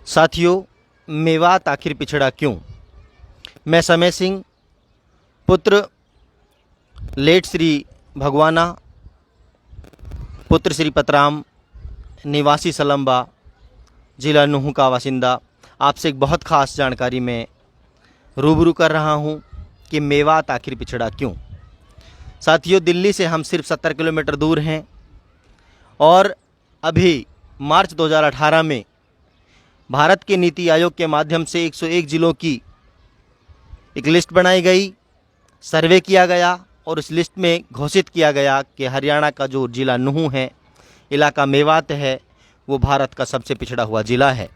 साथियों, मेवात आखिर पिछड़ा क्यों? मैं समय सिंह, पुत्र लेट श्री भगवाना, पुत्र श्री पतराम, निवासी सलम्बा, जिला नूंह का बासिंदा, आपसे एक बहुत ख़ास जानकारी में रूबरू कर रहा हूं कि मेवात आखिर पिछड़ा क्यों। साथियों, दिल्ली से हम सिर्फ 70 किलोमीटर दूर हैं और अभी मार्च 2018 में भारत के नीति आयोग के माध्यम से 101 जिलों की एक लिस्ट बनाई गई, सर्वे किया गया और उस लिस्ट में घोषित किया गया कि हरियाणा का जो ज़िला नूंह है, इलाका मेवात है, वो भारत का सबसे पिछड़ा हुआ ज़िला है।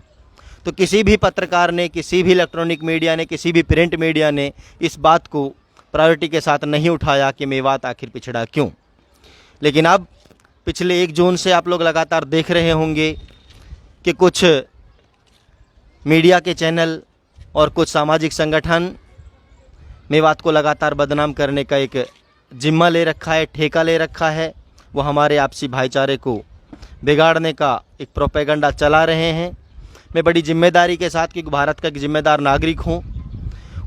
तो किसी भी पत्रकार ने, किसी भी इलेक्ट्रॉनिक मीडिया ने, किसी भी प्रिंट मीडिया ने इस बात को प्रायोरिटी के साथ नहीं उठाया कि मेवात आखिर पिछड़ा क्यों। लेकिन अब पिछले 1 जून से आप लोग लगातार देख रहे होंगे कि कुछ मीडिया के चैनल और कुछ सामाजिक संगठन मेवात को लगातार बदनाम करने का एक जिम्मा ले रखा है, ठेका ले रखा है। वो हमारे आपसी भाईचारे को बिगाड़ने का एक प्रोपेगेंडा चला रहे हैं। मैं बड़ी जिम्मेदारी के साथ, क्योंकि भारत का एक जिम्मेदार नागरिक हूँ,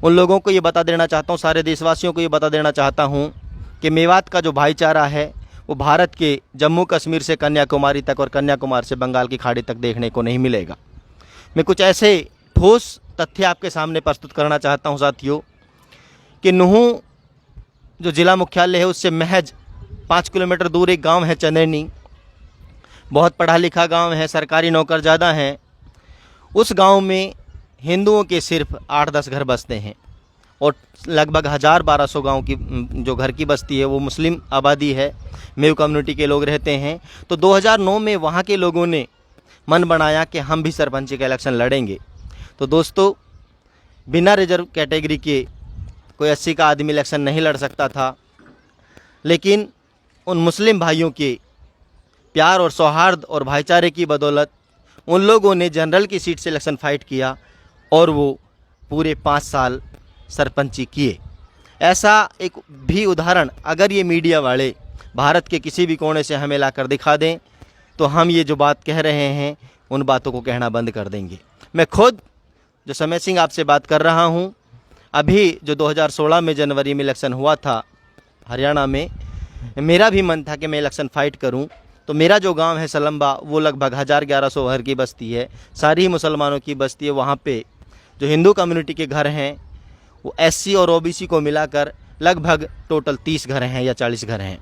उन लोगों को ये बता देना चाहता हूँ, सारे देशवासियों को ये बता देना चाहता हूँ कि मेवात का जो भाईचारा है वो भारत के जम्मू कश्मीर से कन्याकुमारी तक और कन्याकुमारी से बंगाल की खाड़ी तक देखने को नहीं मिलेगा। मैं कुछ ऐसे ठोस तथ्य आपके सामने प्रस्तुत करना चाहता हूं साथियों कि नूंह जो ज़िला मुख्यालय है उससे महज 5 किलोमीटर दूर एक गांव है चंदेनी। बहुत पढ़ा लिखा गांव है, सरकारी नौकर ज़्यादा हैं। उस गांव में हिंदुओं के सिर्फ 8-10 घर बसते हैं और लगभग 1000-1200 गाँव की जो घर की बस्ती है वो मुस्लिम आबादी है, मेव कम्युनिटी के लोग रहते हैं। तो 2009 में वहाँ के लोगों ने मन बनाया कि हम भी सरपंच का इलेक्शन लड़ेंगे। तो दोस्तों, बिना रिजर्व कैटेगरी के कोई 80 का आदमी इलेक्शन नहीं लड़ सकता था, लेकिन उन मुस्लिम भाइयों के प्यार और सौहार्द और भाईचारे की बदौलत उन लोगों ने जनरल की सीट से इलेक्शन फाइट किया और वो पूरे 5 साल सरपंची किए। ऐसा एक भी उदाहरण अगर ये मीडिया वाले भारत के किसी भी कोने से हमें लाकर दिखा दें तो हम ये जो बात कह रहे हैं उन बातों को कहना बंद कर देंगे। मैं खुद जो समय सिंह आपसे बात कर रहा हूँ, अभी जो 2016 में जनवरी में इलेक्शन हुआ था हरियाणा में, मेरा भी मन था कि मैं इलेक्शन फ़ाइट करूं। तो मेरा जो गांव है सलम्बा, वो लगभग 1000-1100 घर की बस्ती है, सारी ही मुसलमानों की बस्ती है। वहाँ पे जो हिंदू कम्युनिटी के घर हैं वो SC और OBC को मिलाकर लगभग टोटल 30 घर हैं या 40 घर हैं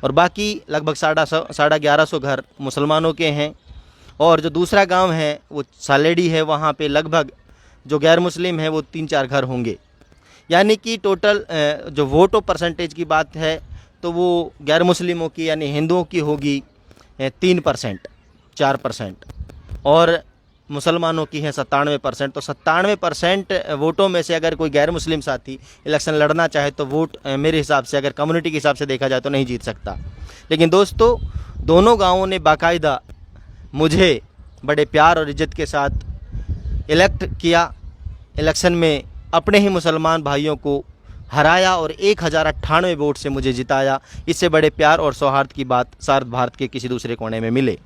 और बाकी लगभग 1150 घर मुसलमानों के हैं। और जो दूसरा गांव है वो सालेडी है, वहाँ पे लगभग जो गैर मुस्लिम है वो 3-4 घर होंगे। यानी कि टोटल जो वोटों परसेंटेज की बात है तो वो गैर मुस्लिमों की यानी हिंदुओं की होगी 3%, 4% और मुसलमानों की है 97%। तो 97% वोटों में से अगर कोई गैर मुस्लिम साथी इलेक्शन लड़ना चाहे तो वोट मेरे हिसाब से, अगर कम्युनिटी के हिसाब से देखा जाए तो नहीं जीत सकता। लेकिन दोस्तों, दोनों गांवों ने बाकायदा मुझे बड़े प्यार और इज्जत के साथ इलेक्ट किया। इलेक्शन में अपने ही मुसलमान भाइयों को हराया और 1098 वोट से मुझे जिताया। इससे बड़े प्यार और सौहार्द की बात शायद भारत के किसी दूसरे कोने में मिले।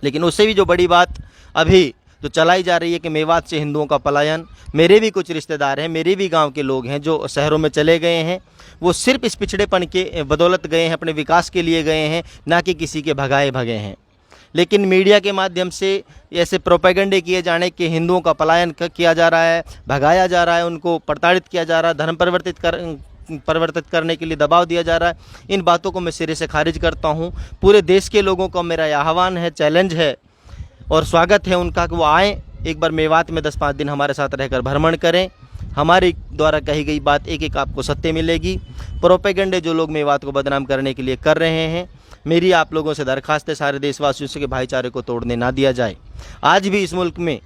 लेकिन उससे भी जो बड़ी बात अभी जो चलाई जा रही है कि मेवात से हिंदुओं का पलायन, मेरे भी कुछ रिश्तेदार हैं, मेरे भी गांव के लोग हैं जो शहरों में चले गए हैं। वो सिर्फ इस पिछड़ेपन के बदौलत गए हैं, अपने विकास के लिए गए हैं, ना कि किसी के भगाए भगे हैं। लेकिन मीडिया के माध्यम से ऐसे प्रोपेगेंडे किए जाने कि हिंदुओं का पलायन किया जा रहा है, भगाया जा रहा है, उनको प्रताड़ित किया जा रहा है, धर्म परिवर्तित करने के लिए दबाव दिया जा रहा है, इन बातों को मैं सिरे से खारिज करता हूं। पूरे देश के लोगों को मेरा आह्वान है, चैलेंज है और स्वागत है उनका कि वो आएँ, एक बार मेवात में 10-5 दिन हमारे साथ रहकर भ्रमण करें। हमारी द्वारा कही गई बात एक एक आपको सत्य मिलेगी। प्रोपेगेंडे जो लोग मेवात को बदनाम करने के लिए कर रहे हैं, मेरी आप लोगों से दरखास्त है, सारे देशवासियों से, कि भाईचारे को तोड़ने ना दिया जाए। आज भी इस मुल्क में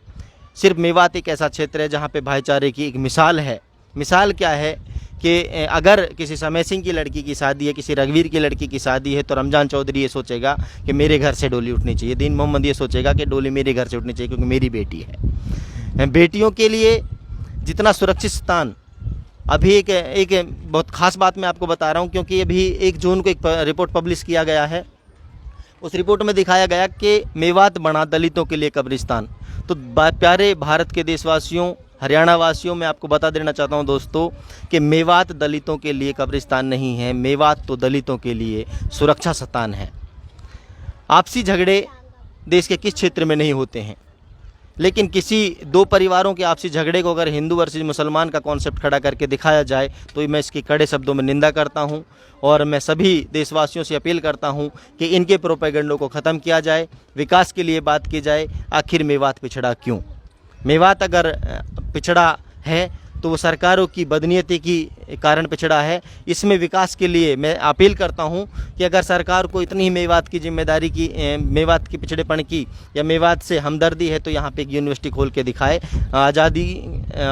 सिर्फ मेवात एक ऐसा क्षेत्र है जहाँ पे भाईचारे की एक मिसाल है। मिसाल क्या है कि अगर किसी समय सिंह की लड़की की शादी है, किसी रघुवीर की लड़की की शादी है, तो रमजान चौधरी ये सोचेगा कि मेरे घर से डोली उठनी चाहिए, दीन मोहम्मद ये सोचेगा कि डोली मेरे घर से उठनी चाहिए क्योंकि मेरी बेटी है। बेटियों के लिए जितना सुरक्षित स्थान, अभी एक बहुत ख़ास बात मैं आपको बता रहा हूँ, क्योंकि अभी 1 जून को एक रिपोर्ट पब्लिश किया गया है। उस रिपोर्ट में दिखाया गया कि मेवात बना दलितों के लिए कब्रिस्तान। तो प्यारे भारत के देशवासियों, हरियाणा वासियों, मैं आपको बता देना चाहता हूं दोस्तों कि मेवात दलितों के लिए कब्रिस्तान नहीं है। मेवात तो दलितों के लिए सुरक्षा स्थान है। आपसी झगड़े देश के किस क्षेत्र में नहीं होते हैं, लेकिन किसी दो परिवारों के आपसी झगड़े को अगर हिंदू वर्सेस मुसलमान का कॉन्सेप्ट खड़ा करके दिखाया जाए तो मैं इसकी कड़े शब्दों में निंदा करता हूं। और मैं सभी देशवासियों से अपील करता हूं कि इनके प्रोपेगेंडों को ख़त्म किया जाए, विकास के लिए बात की जाए। आखिर मेवात पिछड़ा क्यों? मेवात अगर पिछड़ा है तो वो सरकारों की बदनीयती की कारण पिछड़ा है। इसमें विकास के लिए मैं अपील करता हूं कि अगर सरकार को इतनी ही मेवात की जिम्मेदारी की, मेवात के पिछड़ेपन की या मेवात से हमदर्दी है तो यहाँ पे एक यूनिवर्सिटी खोल के दिखाए। आज़ादी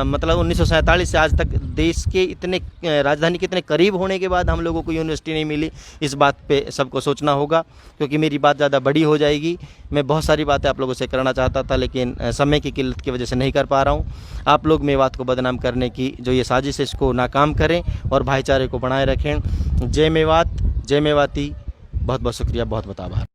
मतलब 1947 से आज तक देश के इतने राजधानी के इतने करीब होने के बाद हम लोगों को यूनिवर्सिटी नहीं मिली। इस बात पे सबको सोचना होगा, क्योंकि मेरी बात ज़्यादा बड़ी हो जाएगी। मैं बहुत सारी बातें आप लोगों से करना चाहता था, लेकिन समय की किल्लत की वजह से नहीं कर पा रहा हूँ। आप लोग मेवात को बदनाम करने की जो ये साजिश है इसको नाकाम करें और भाईचारे को बनाए रखें। जय मेवात, जय मेवाती। बहुत बहुत शुक्रिया, बहुत बहुत आभार।